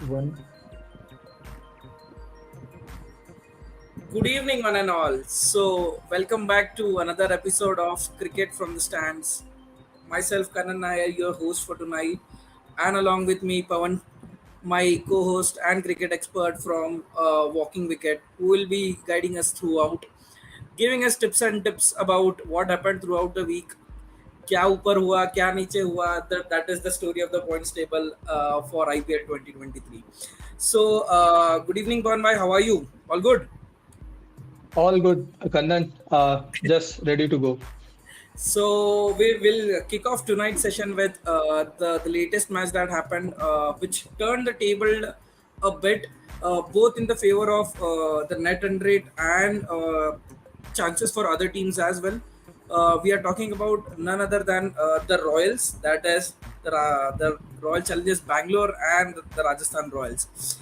One. Good evening, one and all. So, welcome back to another episode of Cricket from the Stands. Myself, Curran, I am your host for tonight, and along with me, Pawan, my co-host and cricket expert from Walking Wicket, who will be guiding us throughout, giving us tips and tips about what happened throughout the week. क्या ऊपर हुआ क्या नीचे हुआ that is the story of the points table for IPL 2023. So, good evening, Pawan bhai. How are you? All good? All good, Kannan. Just ready to go. So we will kick off tonight's session with the latest match that happened, which turned the table a bit, both in the favor of the net run rate and chances for other teams as well. We are talking about none other than the Royals, that is the Royal Challengers Bangalore and the Rajasthan Royals.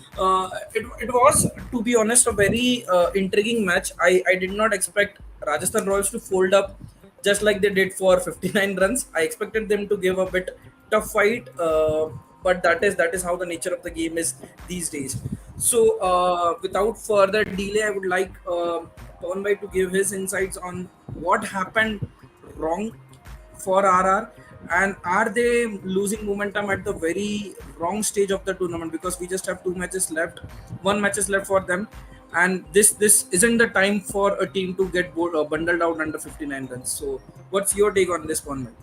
It was, to be honest, a very intriguing match. I did not expect Rajasthan Royals to fold up just like they did for 59 runs. I expected them to give a bit tough fight, but that is how the nature of the game is these days. So, without further delay, I would like Pawan Bhai to give his insights on what happened wrong for RR, and are they losing momentum at the very wrong stage of the tournament, because we just have two matches left, one match is left for them, and this isn't the time for a team to get bundled out under 59 runs. So what's your take on this one, man?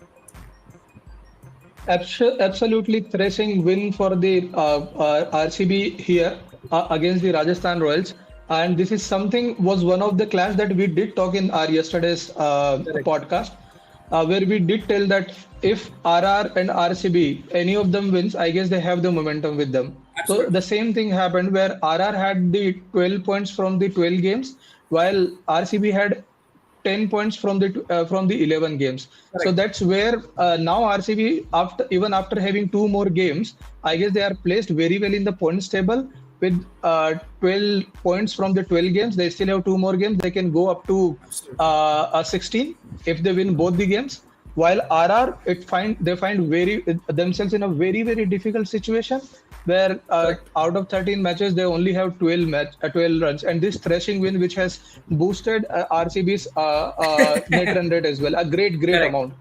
Absolutely thrashing win for the RCB here against the Rajasthan Royals. And this is something was one of the clash that we did talk in our yesterday's Correct. podcast, where we did tell that if RR and RCB, any of them wins, I guess they have the momentum with them. So Absolutely. the same thing happened where RR had the 12 points from the 12 games, while RCB had 10 points from the 11 games. So Correct. that's where now RCB, after having two more games, I guess they are placed very well in the points table with 12 points from the 12 games. They still have two more games. They can go up to Absolutely. 16 if they win both the games. While RR, they find themselves in a very difficult situation where Correct. out of 13 matches they only have 12 runs, and this thrashing win which has boosted RCB's net run rate as well, a great Correct. amount.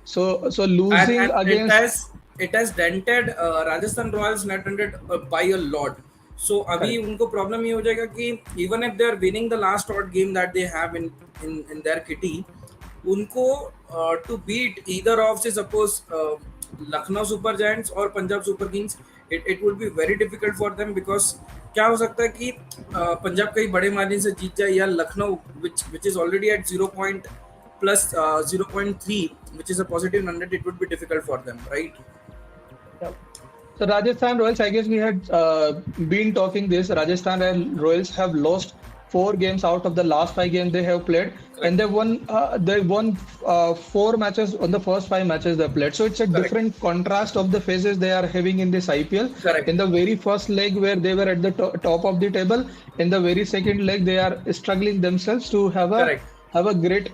So and losing and it against has it has dented Rajasthan Royals net hundred by a lot. So अभी correct. उनको problem ये हो जाएगा कि even if they are winning the last odd game that they have in their kitty, उनको to beat either of, say suppose Lucknow Super Giants or Punjab Super Kings, it would be very difficult for them, because क्या हो सकता है कि पंजाब कई बड़े margin से जीत जाए, या Lucknow which is already at 0 point plus 0.3, which is a positive number, it would be difficult for them, right? Yeah. So Rajasthan Royals, I guess we had been talking this. Rajasthan Royals have lost four games out of the last five games they have played, and Correct. they won four matches on the first five matches they played. So it's a Correct. different contrast of the phases they are having in this IPL. Correct. In the very first leg where they were at the top of the table, in the very second leg they are struggling themselves to Correct. have a great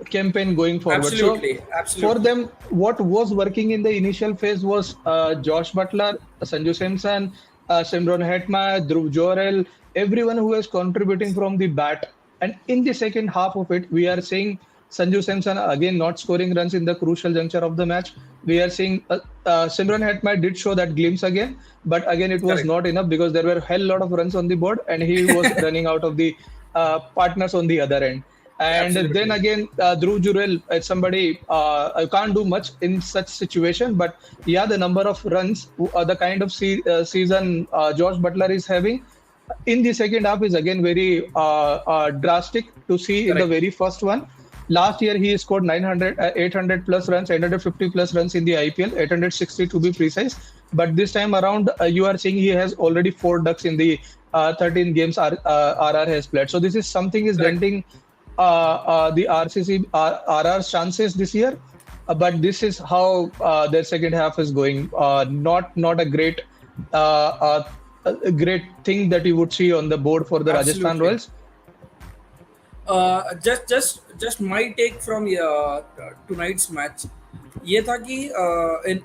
campaign going forward. So Absolutely. for Absolutely. them, what was working in the initial phase was Josh Butler, Sanju Samson, Simron Hetma, Dhruv Jorel, everyone who is contributing from the bat. And in the second half of it, we are seeing Sanju Samson again not scoring runs in the crucial juncture of the match. We are seeing Simran Hetma did show that glimpse again, but again it was Correct. not enough because there were a hell lot of runs on the board and he was running out of the partners on the other end. And then Absolutely. again, Dhruv Jurel, somebody I can't do much in such situation, but yeah, the number of runs, the kind of season Josh Butler is having in the second half is again very drastic to see in the Correct. very first one. Last year he scored 800 plus runs, 850 plus runs in the IPL, 860 to be precise. But this time around, you are seeing he has already four ducks in the 13 games RR has played. So this is something is Correct. denting the RR's chances this year. But this is how their second half is going. Not a uh, great thing that you would see on the board for the Rajasthan Absolutely. Royals. Just my take from tonight's match. ये था कि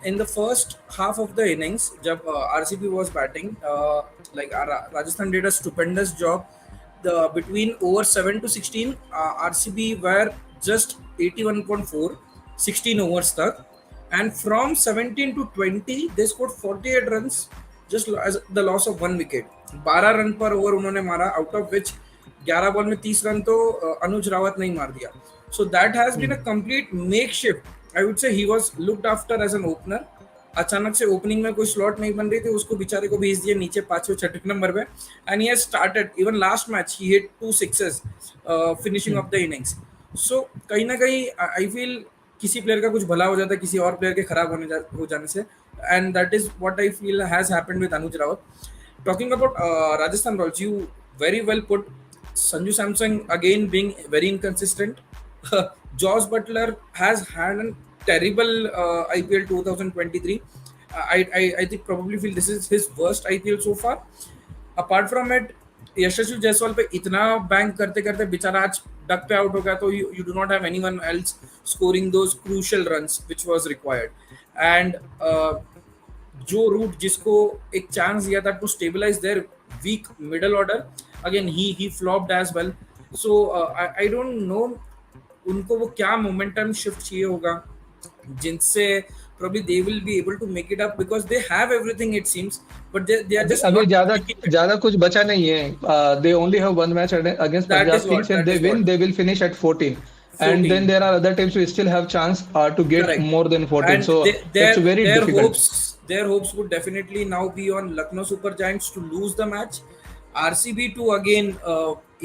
in the first half of the innings जब RCB was batting, like Rajasthan did a stupendous job the between over 7 to 16, RCB were just 81.4 16 overs तक, and from 17 to 20 they scored 48 runs just as the loss of one wicket. 12 run पर over उन्होंने मारा, out of which 11 ball में 30 run तो अनुज रावत ने ही मार दिया. So that has been a complete makeshift. I would say he was looked after as an opener. अचानक से ओपनिंग में कोई स्लॉट नहीं बन रही थी, उसको बेचारे को भेज दिया नीचे पांचवें छठे नंबर पे, and he has started even last match he hit 2 sixes finishing off the innings. So कहीं ना कहीं आई फील किसी प्लेयर का कुछ भला हो जाता है किसी और प्लेयर के खराब हो जाने से, and that is what I feel has happened with Anuj Rawat. Talking about Rajasthan Royals, you very well put. Sanju Samson again being very inconsistent. Josh Butler has had a terrible IPL 2023. I think probably feel this is his worst IPL so far. Apart from it, यशस्वी जायसवाल पे इतना bank करते करते बेचारा आज duck पे out हो गया, तो you do not have anyone else scoring those crucial runs which was required. And Joe Root जिसको एक चांस दिया था to stabilise their weak middle order, again he flopped as well. So I don't know उनको वो क्या momentum shift चाहिए होगा जिनसे probably they will be able to make it up, because they have everything it seems, but they are just अभी not ज्यादा making it. ज्यादा कुछ बचा नहीं है. They only have one match against That is Punjab what Kings. If that they is win, what they will finish at 14. And then 14. there are other teams who still have chance to get Correct. more than 14. And So it's very difficult. their hopes would definitely now be on Lucknow Super Giants to lose the match. RCB too again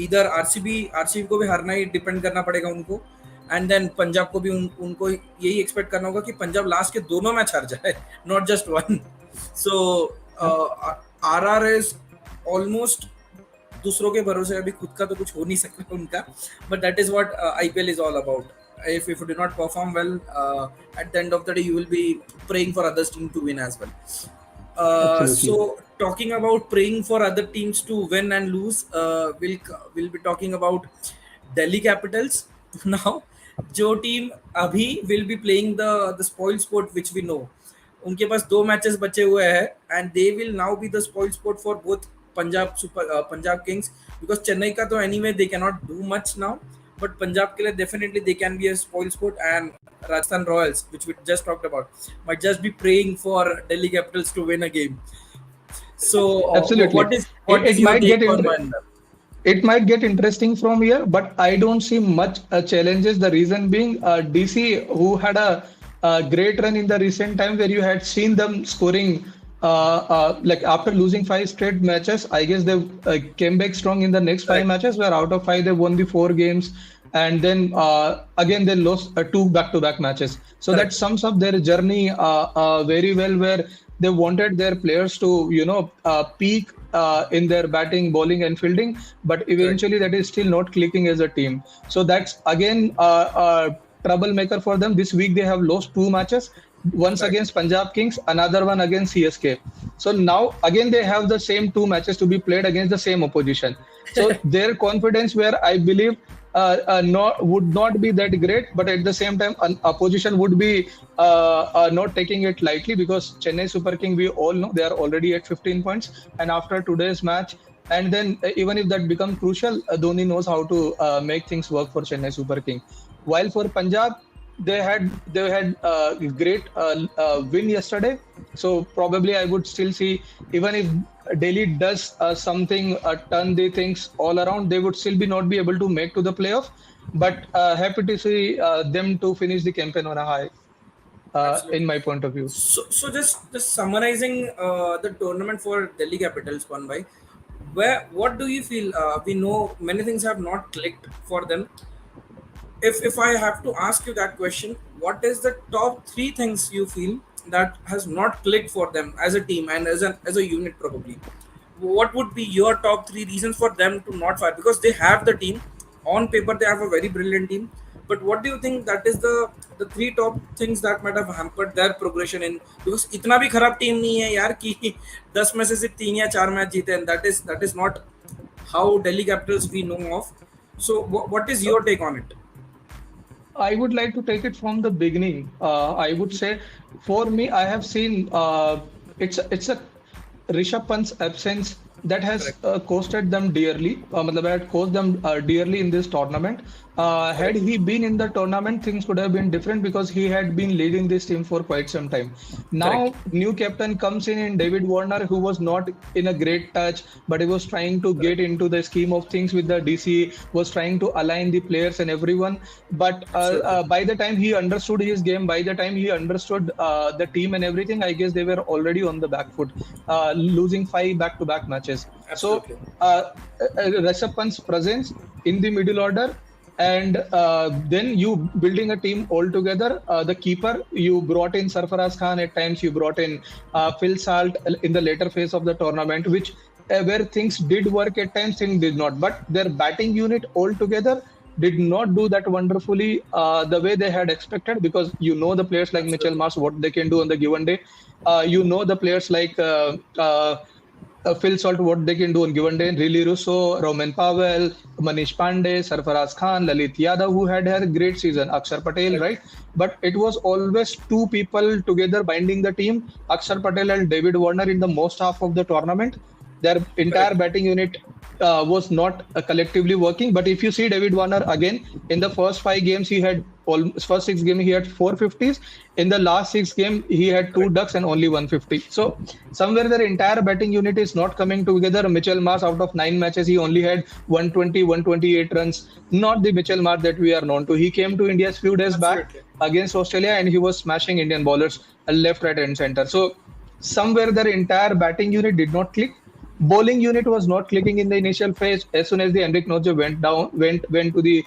इधर RCB को भी हारना ही depend करना पड़ेगा उनको, and then Punjab को भी उनको यही एक्सपेक्ट करना होगा कि पंजाब लास्ट के दोनों मैच हार जाए, not just one. So RR is almost दूसरों के भरोसे, अभी खुद का तो कुछ हो नहीं सकता उनका, but that is what IPL is all about. If you do not perform well, at the end of the day you will be praying for others team to win as well. So Absolutely. talking about praying for other teams to win and lose, we'll be talking about Delhi Capitals now. जो team अभी will be playing the spoil sport which we know, उनके पास 2 matches बचे हुए हैं, and they will now be the spoil sport for both Punjab Kings, because Chennai का तो anyway they can not do much now, but Punjab के लिए definitely they can be a spoil sport. And Rajasthan Royals which we just talked about might just be praying for Delhi Capitals to win a game. So Absolutely. what is It your might take get on inter that? it might get interesting from here, but I don't see much challenges. The reason being, DC, who had a great run in the recent time, where you had seen them scoring, like after losing 5 straight matches, I guess they came back strong in the next 5 matches, where out of 5 they won the 4 games, and then again they lost 2 back-to-back matches. So Correct. that sums up their journey very well, where they wanted their players to, peak in their batting, bowling, and fielding, but eventually that is still not clicking as a team. So that's again a troublemaker for them. This week they have lost 2 matches, once Correct. against Punjab Kings, another one against CSK. So now again they have the same 2 matches to be played against the same opposition. So their confidence, where I believe would not be that great, but at the same time, an opposition would be not taking it lightly, because Chennai Super King, we all know they are already at 15 points, and after today's match, and then even if that becomes crucial, Dhoni knows how to make things work for Chennai Super King. While for Punjab, they had a great win yesterday, so probably I would still see, even if Delhi does something, turn the things all around, they would still not be able to make to the playoff. But happy to see them to finish the campaign on a high, in Absolutely. my point of view. So just summarizing the tournament for Delhi Capitals one by, what do you feel? We know many things have not clicked for them. If I have to ask you that question, what is the top 3 things you feel that has not clicked for them as a team and as a unit probably? What would be your top 3 reasons for them to not fire? Because they have the team on paper, they have a very brilliant team. But what do you think that is the 3 top things that might have hampered their progression in? Because इतना भी खराब team नहीं है यार कि 10 में से सिर्फ 3 या 4 मैच जीते, and that is not how Delhi Capitals we know of. So what is your take on it? I would like to take it from the beginning. I would say, for me, I have seen it's a Rishabh Pant's absence that has Correct. costed them dearly. Matlab, had cost them dearly in this tournament. Had Correct. he been in the tournament, things could have been different because he had been leading this team for quite some time. Correct. Now, new captain comes in David Warner, who was not in a great touch, but he was trying to get Correct. into the scheme of things with the DC, was trying to align the players and everyone. But Absolutely. by the time he understood his game, by the time he understood the team and everything, I guess they were already on the back foot, losing five back-to-back matches. So, Absolutely. Rishabh Pant's presence in the middle order, and then you building a team all together. The keeper, you brought in Sarfaraz Khan at times, you brought in Phil Salt in the later phase of the tournament, which where things did work at times, things did not. But their batting unit altogether did not do that wonderfully the way they had expected, because you know the players like Mitchell Absolutely. Marsh, what they can do on the given day. You know the players like Phil Salt, what they can do on given day. Really Russo, Roman Powell, Manish Pandey, Sarfaraz Khan, Lalit Yadav, who had a great season, Akshar Patel, Correct. right? But it was always two people together binding the team, Akshar Patel and David Warner in the most half of the tournament. Their entire Correct. batting unit was not collectively working. But if you see David Warner again in the first five games, he had first six games he had four fifties. In the last six game, he had two Correct. ducks and only 150. So somewhere their entire batting unit is not coming together. Mitchell Marsh, out of nine matches, he only had 120, 128 runs. Not the Mitchell Marsh that we are known to. He came to India a few days back Absolutely. against Australia and he was smashing Indian bowlers left, right, and center. So somewhere their entire batting unit did not click. Bowling unit was not clicking in the initial phase. As soon as the Henrik Noje went to the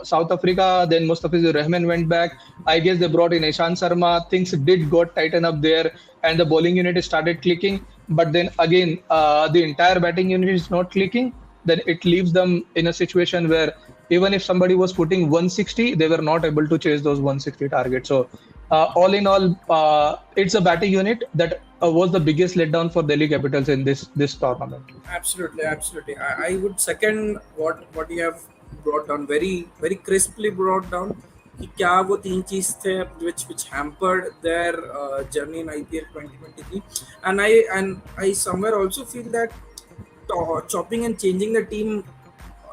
South Africa, then Mustafizur Rahman went back. I guess they brought in Ishan Sharma. Things did got tighten up there, and the bowling unit started clicking. But then again, the entire batting unit is not clicking. Then it leaves them in a situation where even if somebody was putting 160, they were not able to chase those 160 targets. So all in all, it's a batting unit that was the biggest letdown for Delhi Capitals in this tournament. Absolutely, absolutely. I would second what you have brought down, very very crisply brought down. कि क्या वो तीन चीज थे which hampered their journey in IPL 2023, and I somewhere also feel that chopping and changing the team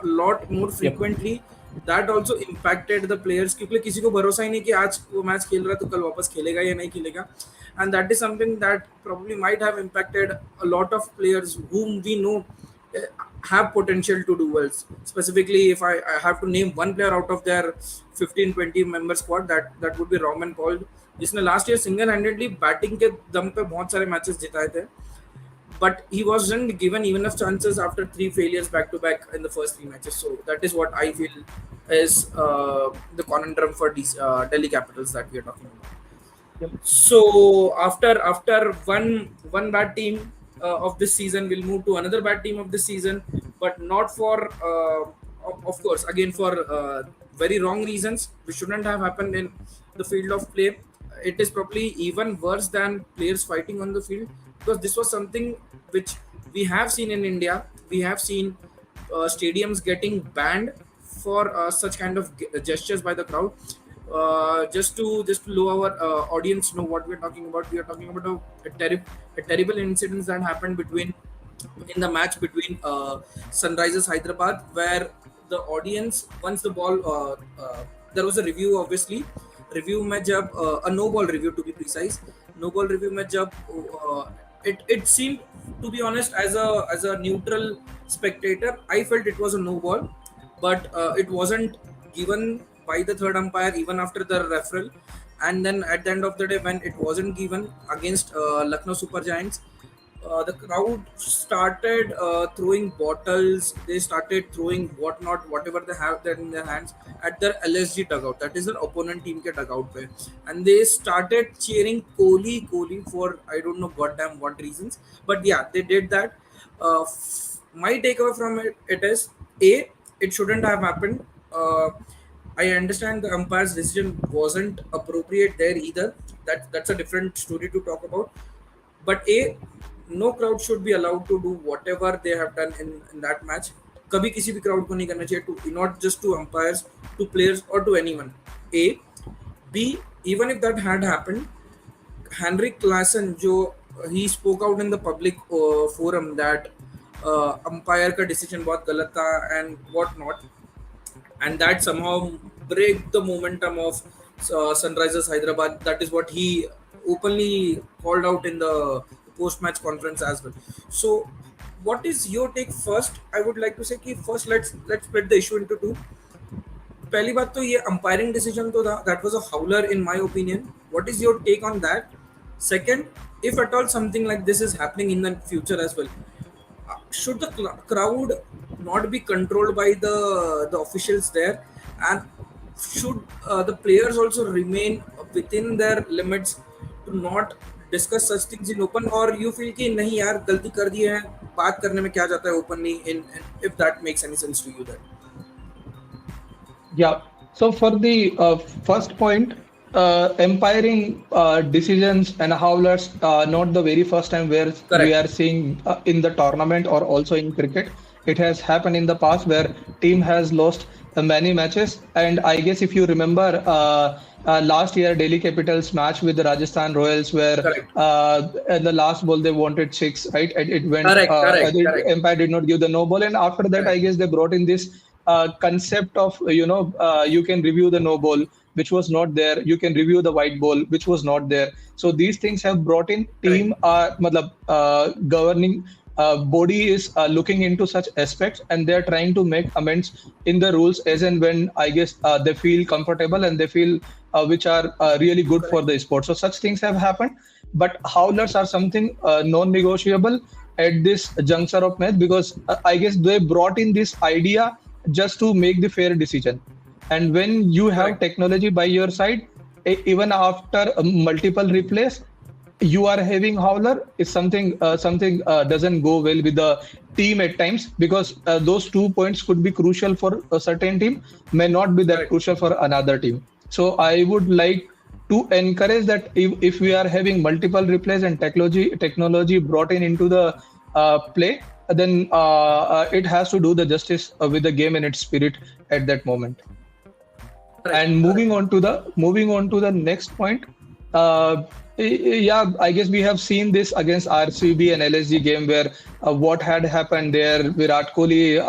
a lot more Yep. frequently, that also impacted the players, क्योंकि किसी को भरोसा ही नहीं कि आज वो मैच खेल रहा है तो कल वापस खेलेगा या नहीं खेलेगा, and that is something that probably might have impacted a lot of players whom we know uh, have potential to do well. Specifically, if I have to name one player out of their 15-20 member squad, that would be Roman Paul, जिसने last year single handedly batting के दम पे बहुत सारे matches जिताए थे, but he wasn't given even enough chances after three failures back to back in the first three matches. So that is what I feel is the conundrum for Delhi Capitals that we are talking about. Yep. So after one bad team of this season, we'll move to another bad team of this season, but not for of course again for very wrong reasons, which shouldn't have happened in the field of play. It is probably even worse than players fighting on the field, because this was something which we have seen in India. We have seen stadiums getting banned for such kind of gestures by the crowd. Just to let our audience know what we're talking about. We are talking about a terrible incident that happened between in the match between Sunrisers Hyderabad, where the audience, once the ball there was a review, obviously review में जब a no ball review to be precise, no ball review में जब it seemed, to be honest, as a neutral spectator, I felt it was a no ball, but it wasn't given by the third umpire even after the referral. And then at the end of the day, when it wasn't given against Lucknow Super Giants, the crowd started throwing bottles. They started throwing whatnot, whatever they have there in their hands, at their LSG dugout. That is their opponent team ke dugout pe, and they started cheering Kohli for I don't know goddamn what reasons. But yeah, they did that. My takeaway from it is a, it shouldn't have happened. I understand the umpire's decision wasn't appropriate there either. That's a different story to talk about. But a, no crowd should be allowed to do whatever they have done in that match. कभी किसी भी crowd को नहीं करना चाहिए, to not just to umpires, to players और to anyone. A. B. Even if that had happened, Henrik Klassen जो he spoke out in the public forum that umpire का decision बहुत गलत था and what not, and that somehow break the momentum of Sunrisers Hyderabad. That is what he openly called out in the post-match conference as well. So, what is your take first? I would like to say कि first let's split the issue into two. पहली बात तो ये umpiring decision तो था, that was a howler in my opinion. What is your take on that? Second, if at all something like this is happening in the future as well, should the crowd not be controlled by the officials there, and should the players also remain within their limits to not discuss such things in open, or you feel कि नहीं यार गलती कर दी है, बात करने में क्या जाता है openly, in if that makes any sense to you then? Yeah. So for the first point, umpiring decisions and howlers, not the very first time where we Correct. are seeing in the tournament or also in cricket. It has happened in the past where team has lost many matches. And I guess if you remember last year Delhi Capitals match with the Rajasthan Royals, where Correct. in the last ball they wanted six, right? And it went. Correct. The umpire did not give the no ball, and after that, I guess they brought in this concept of you can review the no ball, which was not there. You can review the white ball, which was not there. So these things have brought in team governing body is looking into such aspects, and they are trying to make amends in the rules as and when I guess they feel comfortable and they feel which are really good for the sport. So such things have happened, but howlers are something non-negotiable at this juncture of match, because I guess they brought in this idea just to make the fair decision. And when you have technology by your side, even after multiple replays, you are having howler is something doesn't go well with the team at times, because those 2 points could be crucial for a certain team, may not be that crucial for another team. So I would like to encourage that if we are having multiple replays and technology brought in into the play, then it has to do the justice with the game and its spirit at that moment. And moving on to the next point, I guess we have seen this against RCB and LSG game, where what had happened there, Virat Kohli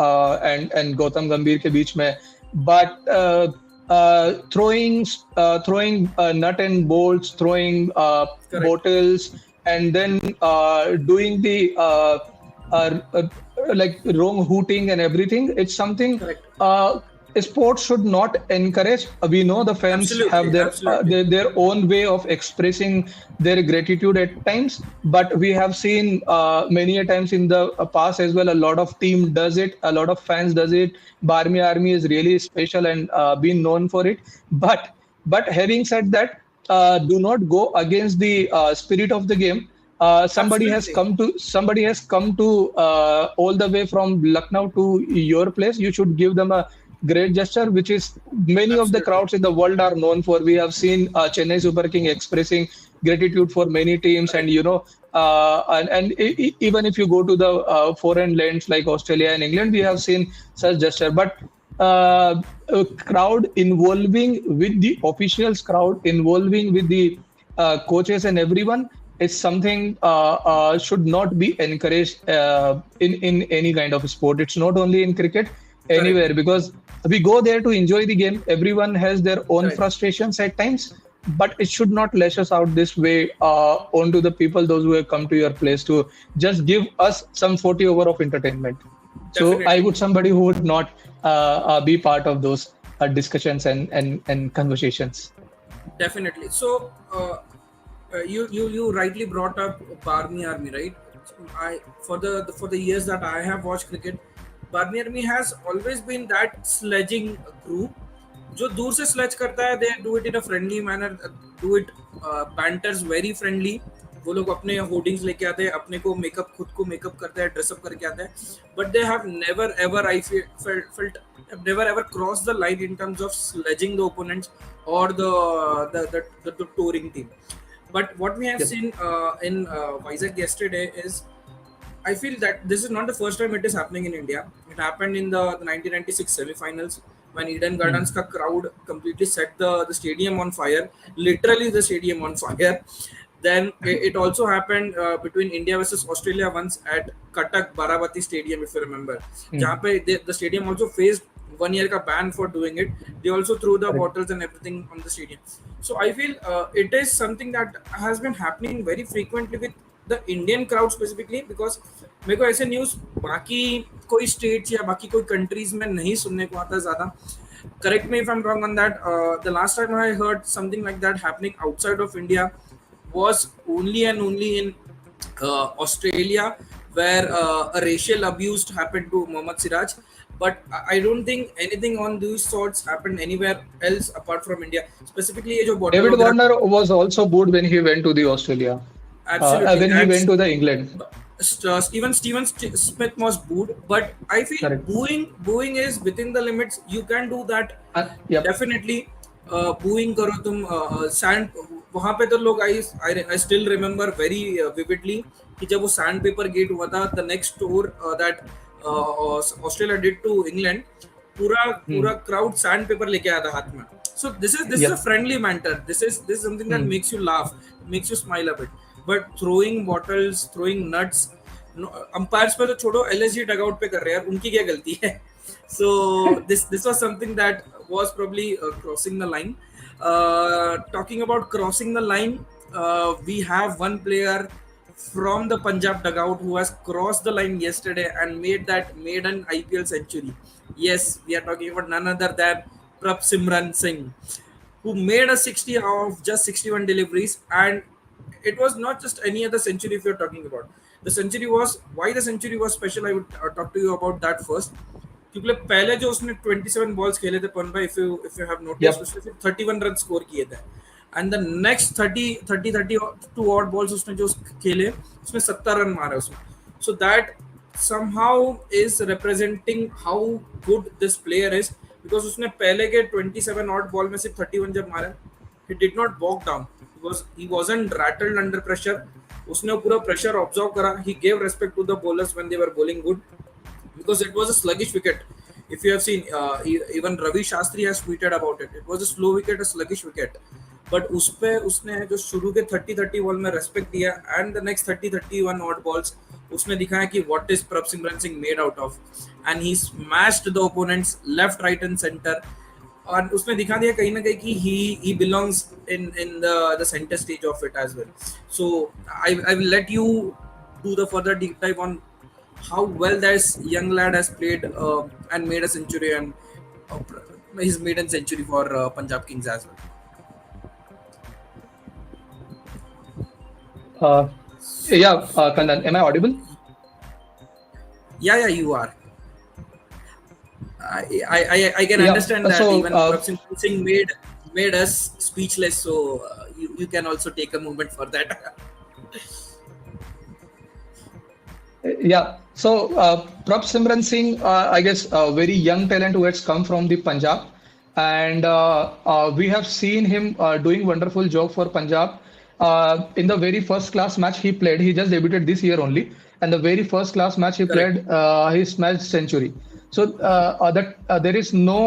and Gautam Gambhir ke beech mein, but throwing nut and bolts, throwing bottles, and then doing the like wrong hooting and everything. It's something sports should not encourage. We know the fans have their own way of expressing their gratitude at times, but we have seen many a times in the past as well, a lot of team does it, a lot of fans does it. Barmy Army is really special and been known for it, but having said that, do not go against the spirit of the game. Somebody has come to all the way from Lucknow to your place. You should give them a great gesture, which is many of the crowds in the world are known for. We have seen Chennai Super King expressing gratitude for many teams, and even if you go to the foreign lands like Australia and England, we have seen such gesture. But a crowd involving with the officials, crowd involving with the coaches and everyone is something should not be encouraged in any kind of sport. It's not only in cricket, anywhere, because we go there to enjoy the game. Everyone has their own frustrations at times, but it should not lash us out this way onto the people, those who have come to your place to just give us some 40 over of entertainment. Definitely. So I would somebody who would not be part of those discussions and conversations. Definitely. So you rightly brought up Barmy Army, right? For the years that I have watched cricket, Barmy Army has always been that sledging group जो दूर से sledge करता है. They do it in a friendly manner, do it banters very friendly. वो लोग अपने hoardings लेके आते हैं, अपने को मेकअप, खुद को मेकअप करते हैं, ड्रेसअप करके आते हैं. But they have never ever, I felt never ever crossed the line in terms of sledging the opponents or the touring team. But what we have seen in Vizag yesterday is I feel that this is not the first time it is happening in India. It happened in the 1996 semi-finals when Eden Gardens Hmm. ka crowd completely set the stadium on fire, literally the stadium on fire. Then it also happened between India versus Australia once at Cuttack Baravati Stadium, if you remember. Hmm. जहाँ पे the stadium also faced 1 year ka ban for doing it. They also threw the Correct. bottles and everything on the stadium. So I feel it is something that has been happening very frequently with the Indian crowd specifically, because मेरे को ऐसे news बाकी कोई states या बाकी कोई countries में नहीं सुनने को आता ज्यादा. Correct me if I'm wrong on that. The last time I heard something like that happening outside of India was only and only in Australia, where a racial abuse happened to Mohammad Siraj. But I don't think anything on these sorts happened anywhere else apart from India. Specifically, ये जो bottle David वगैरह. Warner was also booed when he went to the Australia. Absolutely, When he and went to the England. Steven Smith was booed, but I feel Correct. booing is within the limits. You can do that. Yep. Definitely, booing करो तुम sand वहाँ पे तो लोग I still remember very vividly कि जब वो sand paper gate हुआ था, the next tour that Australia did to England, पूरा Hmm. पूरा crowd sand paper लेके आया था हाथ में. So this is a Yep. friendly banter. This is something that Hmm. makes you laugh, makes you smile a bit. But throwing bottles, throwing nuts, no, umpires पे तो छोड़ो, LSG dugout पे कर रहे हैं यार, उनकी क्या गलती है? So this was something that was probably crossing the line. Talking about crossing the line, we have one player from the Punjab dugout who has crossed the line yesterday and made that maiden IPL century. Yes, we are talking about none other than Prabhsimran Singh, who made a 60 of just 61 deliveries. And it was not just any other century. If you're talking about the century, was why the century was special, I would talk to you about that first. क्योंकि पहले जो उसने 27 balls खेले थे पन भाई, if you have notice, Yep. उसने सिर्फ 31 रन स्कोर किए थे. And the next 30 two odd balls उसने जो खेले उसमें 70 रन मारे उसमें. So that somehow is representing how good this player is, because उसने पहले के 27 ऑड बॉल में सिर्फ 31 जब मारे, he did not walk down, because he wasn't rattled under pressure. उसने पूरा प्रेशर ऑब्जर्व करा. He gave respect to the bowlers when they were bowling good, because it was a sluggish wicket. If you have seen, even Ravi Shastri has tweeted about it. It was a slow wicket, a sluggish wicket. But उस पे उसने जो शुरू के 30 ball में respect दिया, and the next 31 odd balls उसने दिखाया कि what is Prabhsimran Singh made out of. And he smashed the opponents left, right and centre. और उसने दिखा दिया कहीं ना कहीं कि he belongs in the center stage of it as well. So I will let you do the further deep dive on how well this young lad has played and made a century, and uh, his maiden century for Punjab Kings as well. Uh, yeah, Kandan, am I audible? Yeah, you are. I can Yeah. understand that So, even Prabhsimran Singh made us speechless. So you can also take a moment for that. yeah. So, Prabhsimran Singh, I guess, a very young talent who has come from the Punjab, and we have seen him doing wonderful job for Punjab. In the very first class match he played, he just debuted this year only, and the very first class match he Correct. played, he smashed century. So that there is no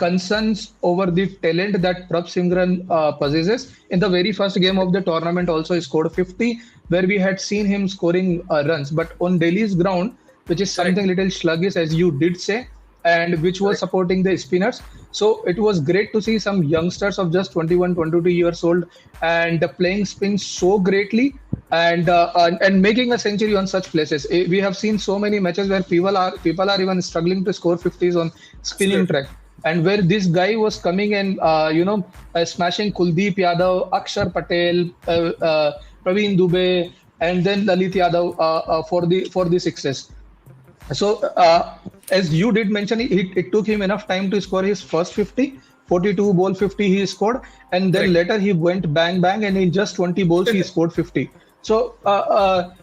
concerns over the talent that Prabh Simran possesses. In the very first game of the tournament, also he scored 50, where we had seen him scoring runs. But on Delhi's ground, which is Correct. something little sluggish, as you did say, and which was Correct. supporting the spinners. So it was great to see some youngsters of just 21, 22 years old and playing spin so greatly and making a century on such places. We have seen so many matches where people are even struggling to score 50s on spinning Absolutely. track, and where this guy was coming and smashing Kuldeep Yadav, Akshar Patel, Praveen Dubey, and then Lalit Yadav for the sixes. So, as you did mention, it took him enough time to score his first 50, 42 ball 50 he scored, and then Correct. later he went bang bang, and in just 20 balls he scored 50. So,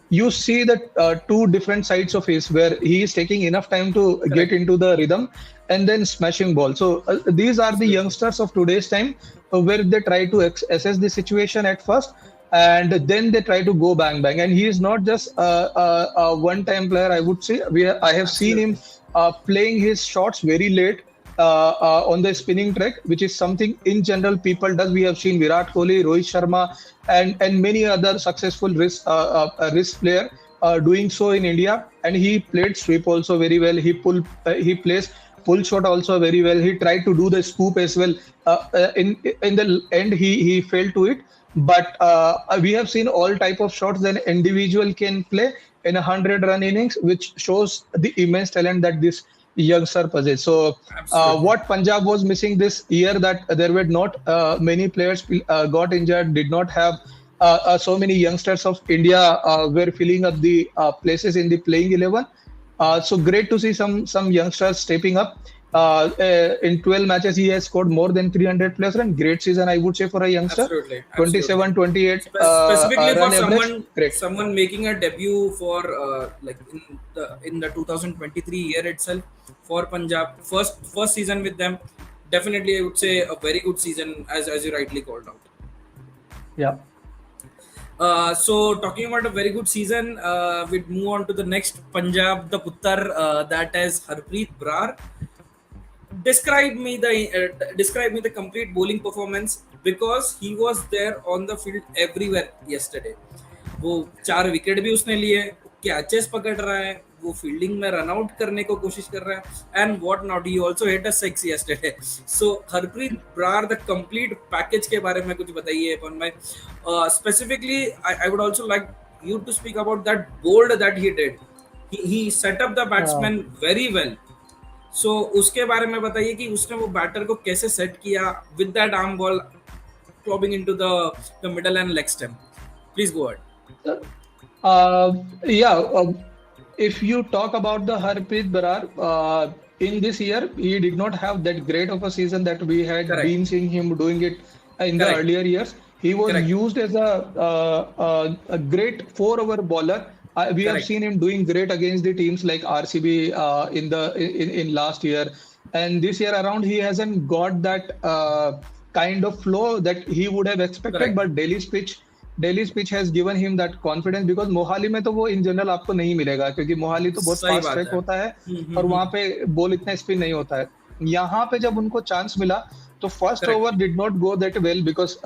you see that two different sides of his, where he is taking enough time to get Correct. into the rhythm and then smashing ball. So, these are the Absolutely. youngsters of today's time, where they try to assess the situation at first, and then they try to go bang bang. And he is not just a one-time player. I would say I have seen him Absolutely. playing his shots very late on the spinning track, which is something in general people does. We have seen Virat Kohli, Rohit Sharma, and many other successful wrist player doing so in India. And he played sweep also very well. He plays pull shot also very well. He tried to do the scoop as well. In the end, he failed to it. But we have seen all type of shots that an individual can play in a 100-run innings, which shows the immense talent that this youngster possess. So, Absolutely. what Punjab was missing this year, that there were not many players got injured, did not have so many youngsters of India were filling up the places in the playing 11. So great to see some youngsters stepping up. In 12 matches, he has scored more than 300 plus run. Great season, I would say, for a youngster. Absolutely. Absolutely. 27, 28 Specifically for run average. Great. someone making a debut for like in the 2023 year itself for Punjab, first season with them, definitely I would say a very good season, as you rightly called out. Yeah. So talking about a very good season, we'd move on to the next Punjab, the Puttar, that is Harpreet Brar. Describe me the complete bowling performance, because he was there on the field everywhere yesterday. वो 4 wicket भी उसने लिए, catches पकड़ रहा है, वो fielding में run out करने को कोशिश कर रहा है, and what not. He also hit a 6 yesterday. So Harpreet Brar, the complete package के बारे में कुछ बताइए अपन भाई. Specifically I would also like you to speak about that bold that he did. He set up the Uh, batsman very well. सो उसके बारे में बताइए कि उसने वो बैटर को कैसे सेट किया with that arm ball clobbering into the middle and leg stump. Please go ahead. uh, yeah. If you talk about the Harpreet Brar, in this year, he did not have that great of a season that we had Correct. been seeing him doing it in the Correct. earlier years. He was Correct. used as a great 4-over bowler. We have Correct. seen him doing great against the teams like RCB in last year, and this year around he hasn't got that kind of flow that he would have expected. Correct. But Delhi's pitch has given him that confidence, because Mohali में तो वो in general आपको नहीं मिलेगा, क्योंकि मोहाली तो बहुत सही फास्ट बात ट्रैक है. होता है और वहां पे बॉल इतना स्पिन नहीं होता है. यहाँ पे जब उनको चांस मिला तो first Correct. Over did not go that well, because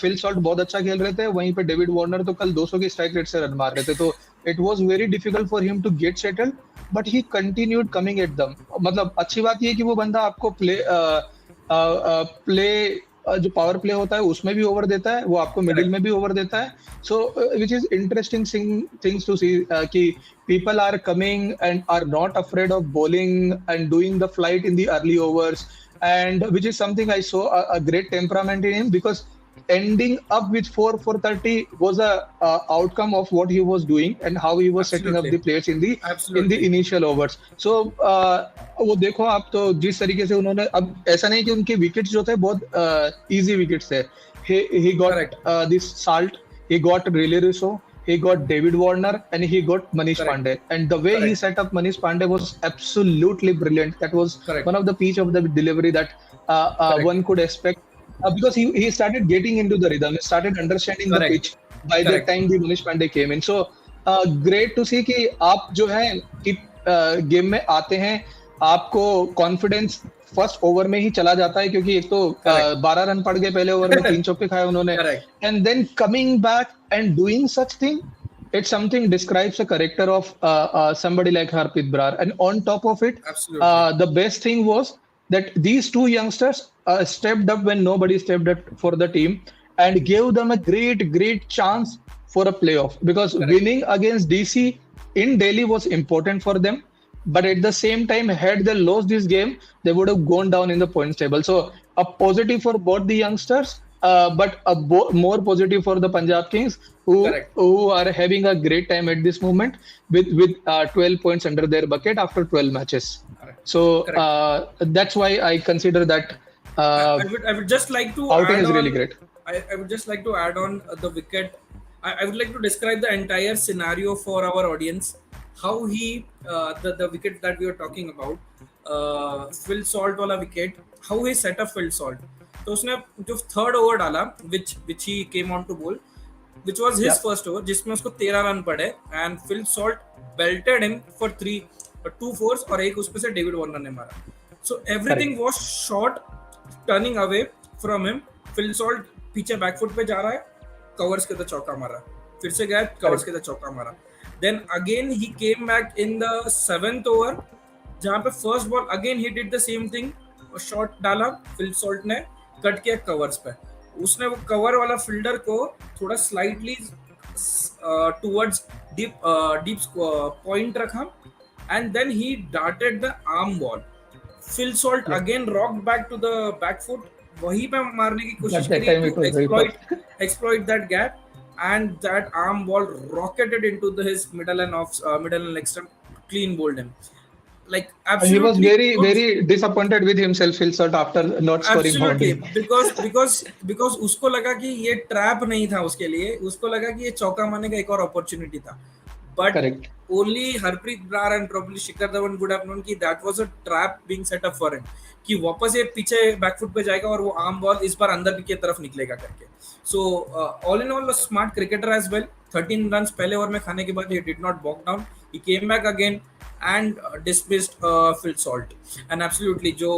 Phil Salt बहुत अच्छा खेल रहे थे. वहीं पे डेविड वार्नर तो कल 200 की स्ट्राइक रेट से रन मार रहे थे, तो it was very difficult for him to get settled. But he continued coming at them. मतलब अच्छी बात ये है कि वो बंदा आपको प्ले जो पावर प्ले होता है उसमें भी ओवर देता है, वो आपको मिडिल में भी ओवर देता है. So which is interesting things to see कि people are coming and are not afraid of bowling and doing the flight in the early overs, and which is something I saw a great temperament in him, because ending up with 4 was a outcome of what he was doing and how he was setting up Absolutely. the players in the Absolutely. initial overs. So वो देखो आप, तो जिस तरीके से उन्होंने, अब ऐसा नहीं कि उनके विकेट्स जो थे बहुत इजी विकेट्स थे. He got Correct. this Salt, he got Riley Russo, he got David Warner, and he got Manish Correct. Pandey. And the way he Correct. set up Manish Pandey was absolutely brilliant. That was Correct. one of the piece of the delivery that Correct. one could expect. Because he started getting into the rhythm, he started understanding the Correct. pitch by the Correct. time the Manish Pandey came in. So great to see कि आप जो है कि game में आते हैं, आपको confidence first over में ही चला जाता है, क्योंकि एक तो Correct. 12 रन पड़ गए पहले ओवर में, 3 चौके खाए उन्होंने, Correct. And then coming back and doing such thing. It's something describes a character of somebody like Harpreet Brar. And on top of it, Absolutely. the best thing was that these two youngsters stepped up when nobody stepped up for the team, and gave them a great chance for a playoff, because Correct. winning against DC in Delhi was important for them. But at the same time, had they lost this game, they would have gone down in the points table. So a positive for both the youngsters, but more positive for the Punjab Kings, Correct. who are having a great time at this moment with 12 points under their bucket after 12 matches. Correct. So Correct. that's why I consider that I would just like to outing add is really on. great. I would just like to add on the wicket. I would like to describe the entire scenario for our audience. How he the wicket that we are talking about, Phil Salt wala wicket. How he set up Phil Salt. तो उसने जो third over डाला विच ही came on to बोल, which was his Yeah, first over, जिसमें उसको 13 run पड़े, and Phil Salt belted him for 2 force, और एक उसमें से डेविड वार्नर ने मारा. So everything correct, was shot turning away from him. Phil Salt पीछे बैकफुट पे जा रहा है, कवर्स के तो चौका मारा, फिर से गया कवर्स correct, के तो चौका मारा. Then again he came back in the 7th over, जहां पे first ball again he did the same thing, shot डाला फिल सॉल्ट ने, कट किया कवर्स पे. उसने वो कवर वाला फील्डर को थोड़ा slightly towards deep deep point रखा, and then he darted the arm ball. Phil Salt yeah. Again rock back to the back foot, वहीं पे मारने की कोशिश But that करी time to it was very fast. exploit that gap, and that arm ball rocketed into his middle and leg stump, clean bowled him. Like And he was absolutely very, good. very disappointed with himself, Phil after not scoring Absolutely, boundary. because उसको लगा कि ये trap नहीं था उसके लिए, उसको लगा कि ये चौका मारने का एक और अपॉर्चुनिटी था. But Correct, only Harpreet Brar and probably Shikhar Dhawan would have known कि that was a trap being set up for him, कि वापस ये पीछे बैकफुट पे जाएगा और वो आर्म बॉल इस बार अंदर की तरफ निकलेगा करके. So all in all, a smart cricketer as well. 13 runs पहले ओवर में खाने के बाद he did not back down. He came back again and dismissed Phil Salt. And absolutely जो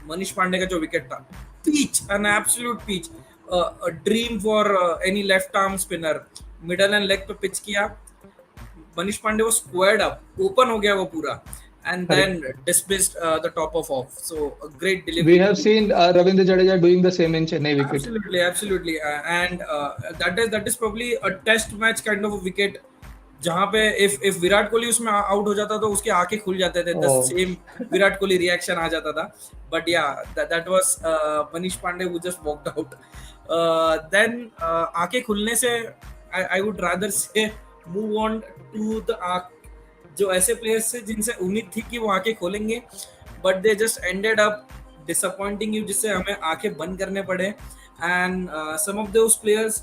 मनीष पांडे का जो विकेट था, peach, an absolute peach, a dream for any left arm spinner. Middle and leg पे pitch किया, मनीष पांडे वो squared up, open हो गया वो पूरा, and then correct. dismissed the top of off. So a great We delivery. have seen Ravindra Jadeja doing the same in Chennai wicket. Absolutely, and that is probably a test match kind of a wicket, जहाँ पे if Virat Kohli उसमें out हो जाता तो उसके आंखें खुल जाते थे, the Oh, same Virat Kohli reaction आ जाता था. But yeah, that was Manish Pandey who just walked out. Then आंखें खुलने से I would rather say move on to the जो ऐसे प्लेयर्स से जिनसे उम्मीद थी कि वो आंखें खोलेंगे, but they just ended up disappointing you, जिससे हमें आंखें बंद करने पड़े. And some of those players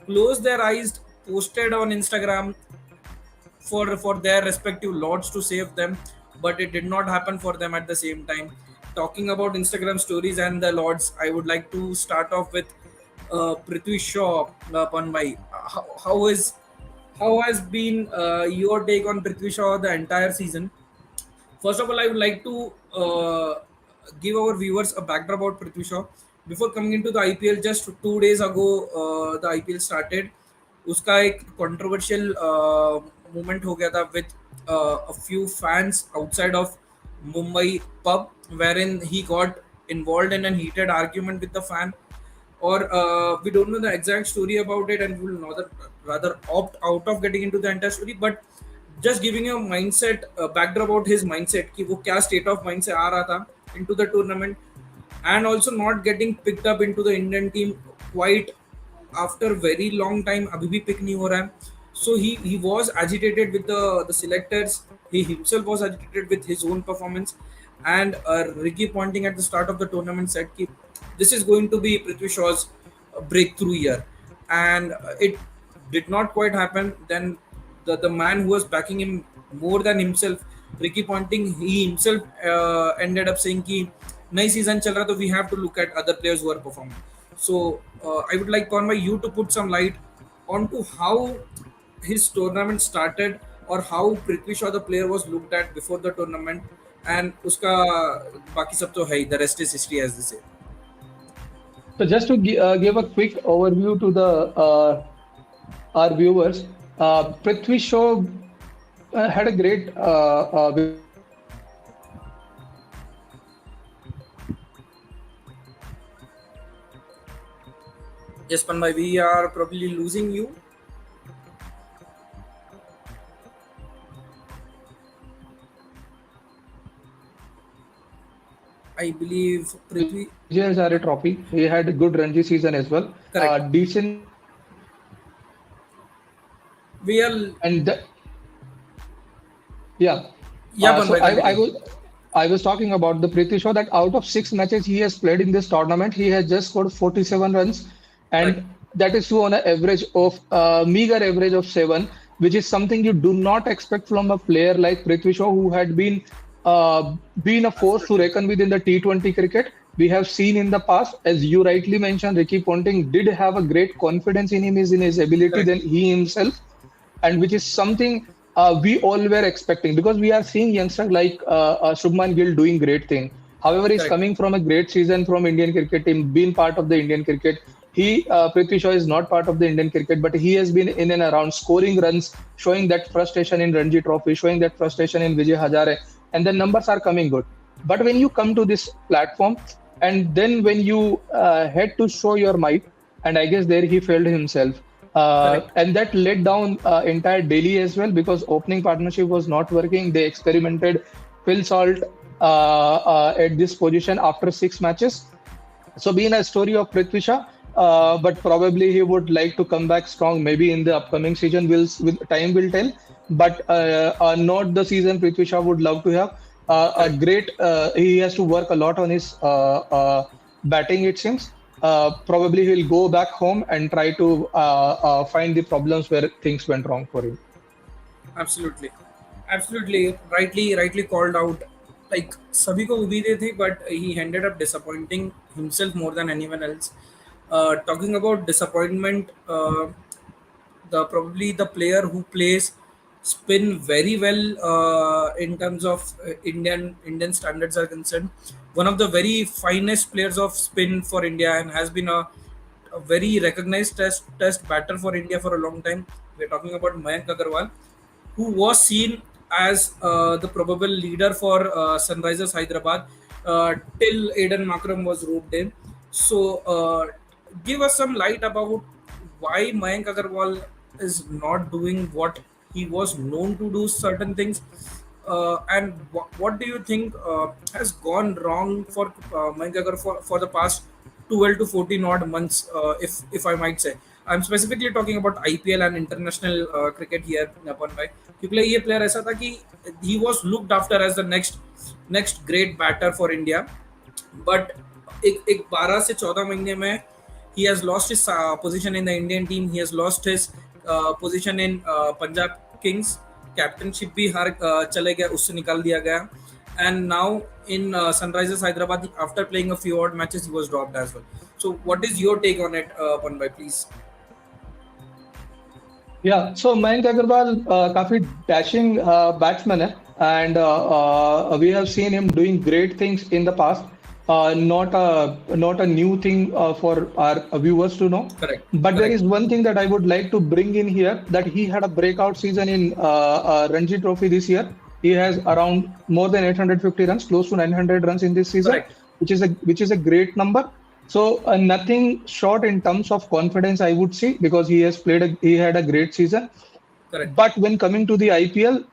close their eyes, posted on Instagram for their respective lords to save them, but it did not happen for them at the same time. Talking about Instagram stories and the lords, I would like to start off with Prithvi Shaw. Panbhai, how has been your take on Prithvi Shaw the entire season? First of all, I would like to give our viewers a backdrop about Prithvi Shaw. Before coming into the IPL, just 2 days ago, the IPL started. उसका एक controversial movement हो गया था with a few fans outside of Mumbai pub, wherein he got involved in a heated argument with the fan. Or we don't know the exact story about it, and we will rather opt out of getting into the entire story. But just giving a mindset backdrop about his mindset कि वो क्या state of mind से आ रहा था into the tournament, and also not getting picked up into the Indian team quite after very long time, अभी भी pick नहीं हो रहा है. So he was agitated with the selectors. He himself was agitated with his own performance, and Ricky Ponting at the start of the tournament said कि this is going to be Prithvi Shaw's breakthrough year, and it did not quite happen. Then the man who was backing him more than himself, Ricky Ponting, he himself ended up saying कि नई season चल रहा तो we have to look at other players who are performing. So I would like Conway you to put some light onto how his tournament started, or how Prithvi Shaw the player was looked at before the tournament, and उसका बाकी सब तो है ही, the rest is history as they say. so just to give a quick overview to the our viewers, Prithvi Shaw had a great Yes, Panbhai, we are probably losing you. I believe Prithvi. GSRA trophy. He had a good Ranji season as well. Correct. Decent, We are. and yeah. Yeah, So Panbhai, continue. I was talking about the Prithvi Shaw that out of 6 matches he has played in this tournament, he has just scored 47 runs, Correct. and that is on an average of meager average of 7, which is something you do not expect from a player like Prithvi Shaw, who had been a force to reckon with in the T20 cricket. we have seen in the past. As you rightly mentioned, Ricky Ponting did have a great confidence in him, is in his ability Correct. than he himself, and which is something we all were expecting, because we are seeing youngsters like Shubman Gill doing great thing. However, he's Correct. coming from a great season from Indian cricket team, been part of the Indian cricket. He Prithvi Shaw is not part of the Indian cricket, but he has been in and around scoring runs, showing that frustration in Ranji Trophy, showing that frustration in Vijay Hazare, and the numbers are coming good. But when you come to this platform, and then when you had to show your might, and I guess there he failed himself. Correct. And that let down entire Delhi as well, because opening partnership was not working. They experimented Phil Salt at this position after 6 matches. So, being a story of Prithvi Shaw, but probably he would like to come back strong. Maybe in the upcoming season, will with time will tell. But not the season Prithvi Shaw would love to have. A Correct. great. He has to work a lot on his batting. It seems. Probably he'll go back home and try to find the problems where things went wrong for him. Absolutely. Absolutely. Rightly called out. Like सभी को उम्मीदें थी, but he ended up disappointing himself more than anyone else. Talking about disappointment, the probably the player who plays spin very well in terms of Indian standards are concerned. One of the very finest players of spin for India, and has been a very recognized test batter for India for a long time. We're talking about Mayank Agarwal, who was seen as the probable leader for Sunrisers Hyderabad till Aiden Markram was roped in. So, give us some light about why Mayank Agarwal is not doing what he was known to do, certain things, and what do you think has gone wrong for Mayank Agarwal for the past 12 to 14 odd months, if I might say. I'm specifically talking about IPL and international cricket here, अपन भाई, क्योंकि ये player ऐसा था कि he was looked after as the next great batter for India, but एक 12 से 14 महीने में he has lost his position in the Indian team. He has lost his position in Punjab Kings. Captainship भी हार चले गया, उससे निकाल दिया गया. And now in Sunrisers Hyderabad, after playing a few odd matches, he was dropped as well. So, what is your take on it, Panbhai, please? Yeah, so Mayank Agarwal काफी dashing batsman है, and we have seen him doing great things in the past. Not a new thing for our viewers to know. Correct. But there Correct. is one thing that I would like to bring in here, that he had a breakout season in Ranji Trophy this year. He has around more than 850 runs, close to 900 runs in this season, Correct. which is a great number. So nothing short in terms of confidence, I would say, because he had a great season. Correct. But when coming to the IPL,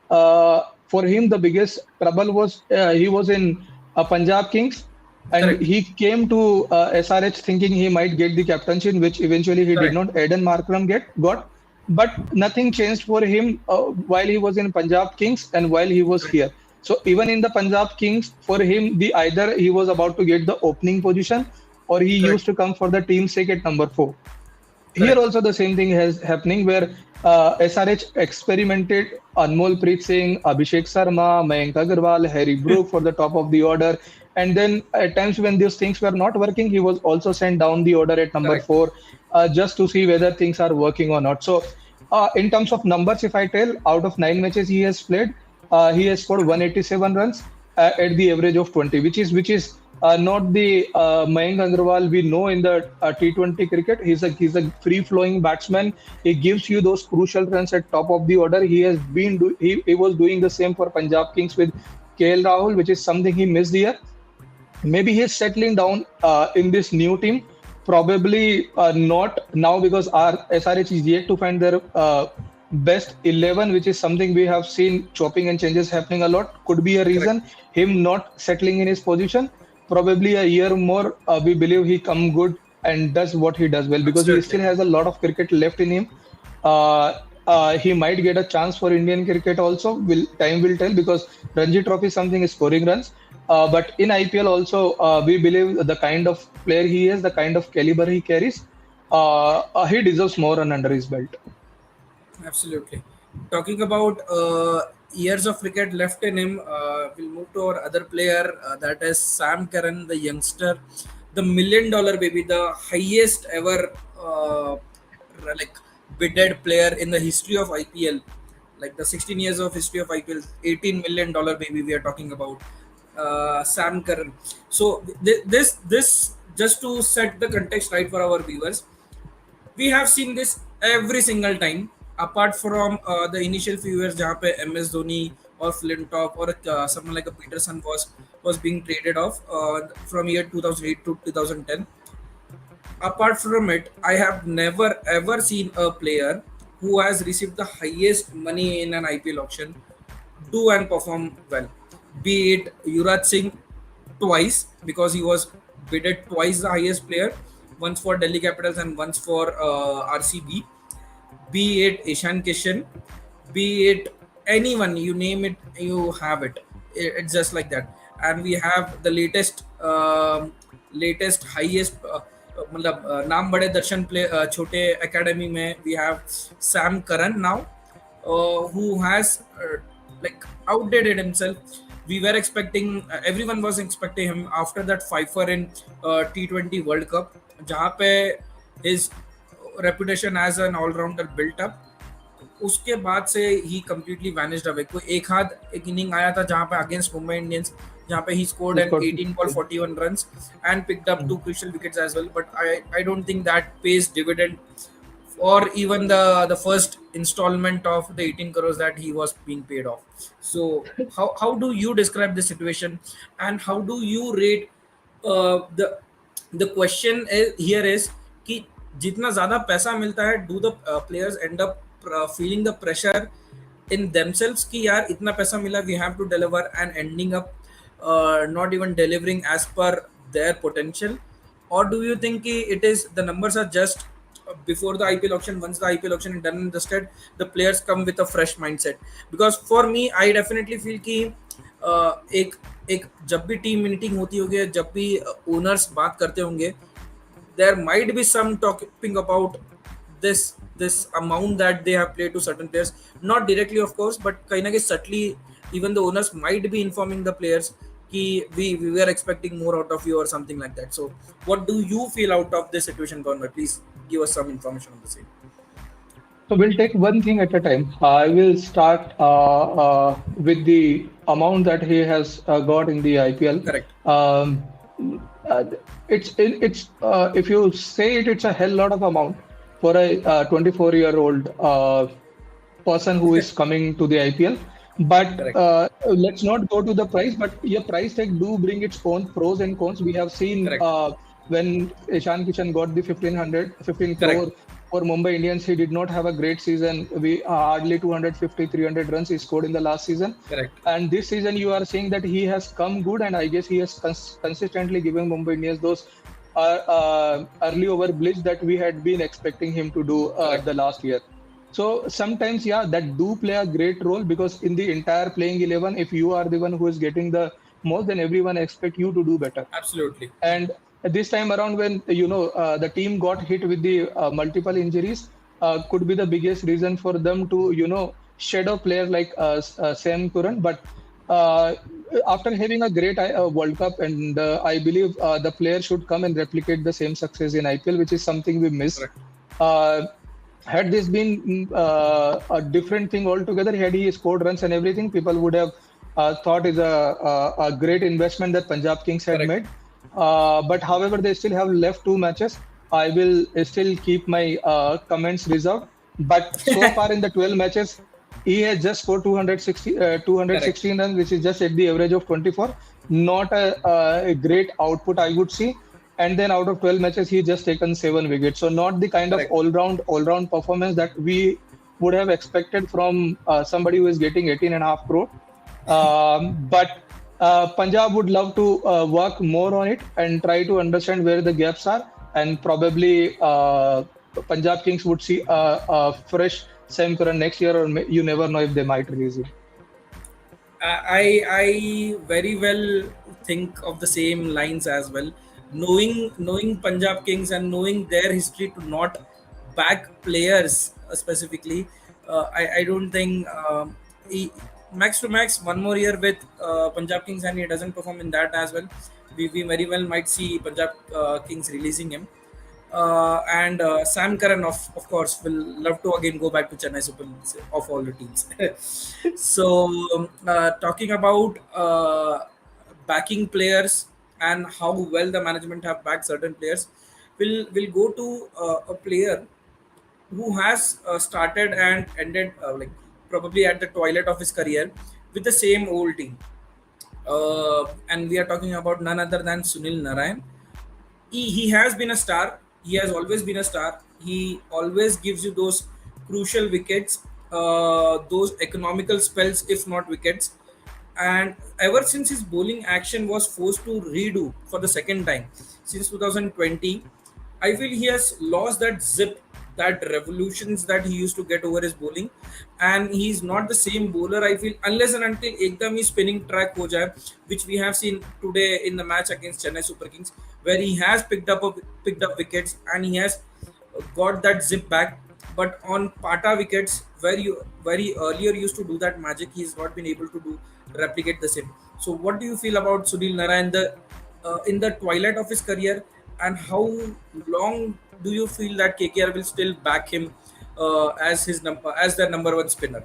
for him the biggest trouble was he was in Punjab Kings, and Correct. he came to SRH thinking he might get the captaincy, which eventually he did Correct. not. Aiden Markram got, but nothing changed for him while he was in Punjab Kings and while he was Correct. here. So even in the Punjab Kings, for him, the either he was about to get the opening position, or he Correct. used to come for the team sake at number 4. Here Correct. also the same thing is happening, where SRH experimented Anmol Preet Singh, Abhishek Sharma, Mayank Agarwal, Harry Brook for the top of the order. And then at times when these things were not working, he was also sent down the order at number Correct. 4, just to see whether things are working or not. So in terms of numbers, if I tell, out of 9 matches he has played, he has scored 187 runs at the average of 20, which is not the Mayank Agarwal we know in the T20 cricket. He's a free flowing batsman. He gives you those crucial runs at top of the order. He was doing the same for Punjab Kings with KL Rahul, which is something he missed here. Maybe he's settling down in this new team. Probably not now, because our SRH is yet to find their best 11, which is something we have seen chopping and changes happening a lot. Could be a Correct. reason, him not settling in his position. Probably a year more, we believe he come good and does what he does well, because he Absolutely. still has a lot of cricket left in him. He might get a chance for Indian cricket also. Time will tell, because Ranji Trophy is something is scoring runs. But in IPL also, we believe the kind of player he is, the kind of caliber he carries, he deserves more run under his belt. Absolutely. Talking about years of cricket left in him. We'll move to our other player, that is Sam Curran, the youngster, the $1 million baby, the highest ever like bidded player in the history of IPL. Like the 16 years of history of IPL, $18 million baby we are talking about, Sam Curran. So this just to set the context right for our viewers, we have seen this every single time, apart from the initial few years जहाँ पे MS Dhoni or Flintoff or someone like a Peterson was being traded off from year 2008 to 2010. Apart from it, I have never ever seen a player who has received the highest money in an IPL auction do and perform well. Be it Yuvraj Singh twice, because he was bidded twice the highest player, once for Delhi Capitals and once for RCB. Be it Ishan Kishan, be it anyone, you name it, you have it. It's just like that. And we have the latest highest मतलब नाम बड़े दर्शन play छोटे academy में we have Sam Curran now, who has like outdated himself. We were expecting, everyone was expecting him after that fifer in T20 World Cup, जहाँ पे his reputation as an all-rounder built up. उसके बाद से ही completely vanished away. कोई एक inning आया था जहाँ पे अगेंस्ट मुंबई इंडियंस, जहाँ पे he scored an 18 ball 41 runs and picked up 2 crucial wickets as well. But I don't think that pays dividend, or even the first installment of the 18 crores that he was being paid off. So how do you describe the situation, and how do you rate the question here is कि जितना ज्यादा पैसा मिलता है, do the players end up feeling the pressure in themselves कि यार इतना पैसा मिला, we have to deliver, and ending up not even delivering as per their potential? Or do you think कि it is the numbers are just before the IPL auction, once the IPL auction is done and dusted, the players come with a fresh mindset? Because for me, I definitely feel कि एक एक जब भी team meeting होती होगी, जब भी owners बात करते होंगे, there might be some talking about this amount that they have played to certain players, not directly of course, but kahin na kahin subtly even the owners might be informing the players ki we were expecting more out of you or something like that. So what do you feel out of this situation, Conway? Please give us some information on the same. So we'll take one thing at a time. I will start with the amount that he has got in the IPL. Correct. Uh, it's if you say it, it's a hell lot of amount for a 24-year-old person who is coming to the IPL. But let's not go to the price. But your price tag do bring its own pros and cons. We have seen when Ishan Kishan got the 15 crore for Mumbai Indians, he did not have a great season. We hardly 250, 300 runs he scored in the last season. Correct. And this season, you are saying that he has come good, and I guess he has consistently given Mumbai Indians those early over blitz that we had been expecting him to do the last year. So sometimes, yeah, that do play a great role, because in the entire playing 11, if you are the one who is getting the most, then everyone expect you to do better. Absolutely. And this time around, when the team got hit with the multiple injuries, could be the biggest reason for them to shed a player like Sam Curran. But after having a great World Cup, and I believe the player should come and replicate the same success in IPL, which is something we missed. Had this been a different thing altogether, had he scored runs and everything, people would have thought is a great investment that Punjab Kings had made. But however, they still have left 2 matches. I will still keep my comments reserved. But so far in the 12 matches, he has just scored 216 runs, which is just at the average of 24. Not a great output, I would say. And then out of 12 matches, he just taken 7 wickets. So not the kind of all-round performance that we would have expected from somebody who is getting 18.5 crore. But Punjab would love to work more on it and try to understand where the gaps are, and probably Punjab Kings would see a fresh Sam Curran next year, or you never know if they might release it. I very well think of the same lines as well. Knowing Punjab Kings and knowing their history to not back players specifically, I don't think max to max one more year with Punjab Kings, and he doesn't perform in that as well, we very well might see Punjab Kings releasing him. And Sam Curran, of course, will love to again go back to Chennai Super Kings of all the teams. So, talking about backing players and how well the management have backed certain players, will go to a player who has started and ended like probably at the twilight of his career with the same old team. And we are talking about none other than Sunil Narayan. He has been a star. He has always been a star. He always gives you those crucial wickets, those economical spells, if not wickets. And ever since his bowling action was forced to redo for the second time since 2020, I feel he has lost that zip, that revolutions that he used to get over his bowling, and he's not the same bowler. I feel unless and until ekdam he spinning track ho jaye, which we have seen today in the match against Chennai Super Kings, where he has picked up wickets and he has got that zip back. But on Pata wickets, where you very earlier used to do that magic, he's not been able to do replicate the same. So, what do you feel about Sunil Narayan in the twilight of his career, and how long do you feel that KKR will still back him as their number one spinner?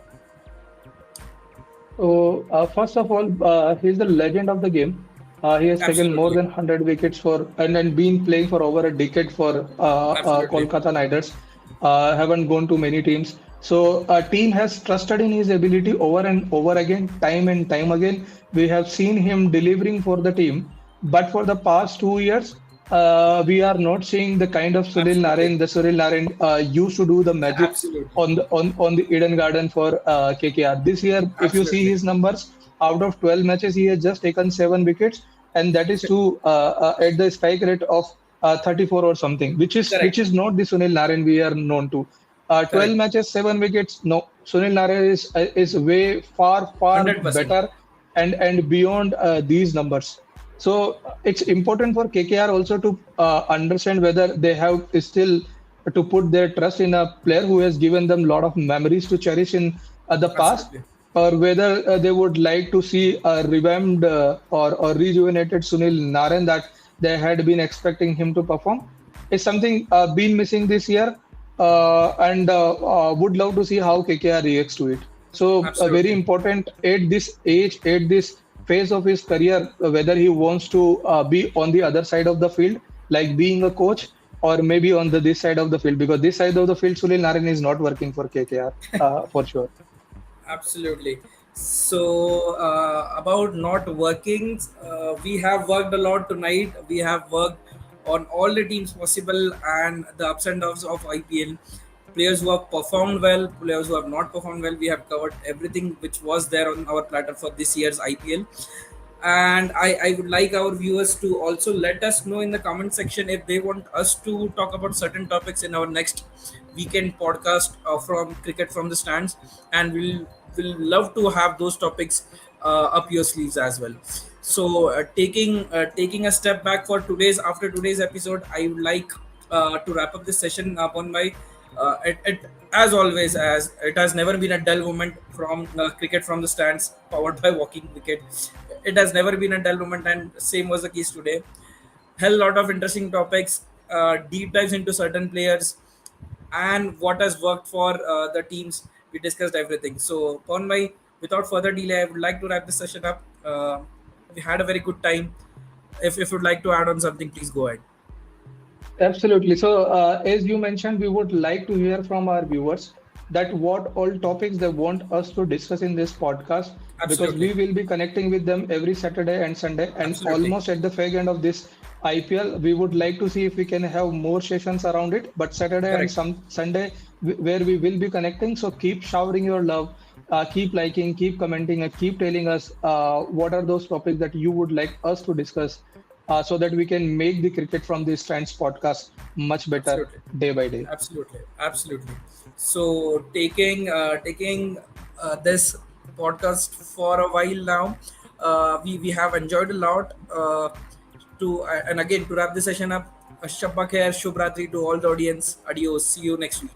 So, first of all, he's the legend of the game. He has taken more Absolutely, than 100 wickets for and been playing for over a decade for absolutely, Kolkata Knight Riders. Haven't gone to many teams. So, a team has trusted in his ability over and over again, time and time again. We have seen him delivering for the team. But for the past 2 years, we are not seeing the kind of absolutely, Sunil Narine used to do the magic absolutely, on the Eden Garden for KKR. This year, if you see absolutely. his numbers, out of 12 matches, he has just taken 7 wickets, and that is to at the strike rate of 34 or something, which Correct, is not the Sunil Narine we are known to. 12 correct, matches, 7 wickets. No, Sunil Narine is way far 100%. better and beyond these numbers. So it's important for KKR also to understand whether they have still to put their trust in a player who has given them a lot of memories to cherish in the past, Absolutely, or whether they would like to see a revamped or rejuvenated Sunil Narayan that they had been expecting him to perform. Is something been missing this year, and would love to see how KKR reacts to it. So, very absolutely. important at this age, at this phase of his career, whether he wants to be on the other side of the field, like being a coach, or maybe on the this side of the field, because this side of the field, Sunil Narayan is not working for KKR for sure. Absolutely. So, about not working, we have worked a lot tonight. We have worked on all the teams possible and the ups and downs of IPL. Players who have performed well, players who have not performed well. We have covered everything which was there on our platter for this year's IPL. And I would like our viewers to also let us know in the comment section if they want us to talk about certain topics in our next weekend podcast from Cricket from the Stands, and we'll love to have those topics up your sleeves as well. So taking a step back for today's episode, I would like to wrap up this session upon my as always, as it has never been a dull moment from Cricket from the Stands powered by Walking Wicket. It has never been a dull moment, and same was the case today. Hell lot of interesting topics, deep dives into certain players, and what has worked for the teams. We discussed everything. So, upon my without further delay, I would like to wrap this session up. We had a very good time. If you'd like to add on something, please go ahead. Absolutely. So, as you mentioned, we would like to hear from our viewers that what all topics they want us to discuss in this podcast, because Absolutely, we will be connecting with them every Saturday and Sunday, and absolutely, almost at the fag end of this IPL, we would like to see if we can have more sessions around it. But Saturday and correct. some Sunday, where we will be connecting. So keep showering your love, keep liking, keep commenting, and keep telling us what are those topics that you would like us to discuss, so that we can make the Cricket from the Strands podcast much better Absolutely. day by day. Absolutely, absolutely. So taking this podcast for a while now, we have enjoyed a lot. And again to wrap the session up, Shabba Khair, Shubh Ratri to all the audience. Adios. See you next week.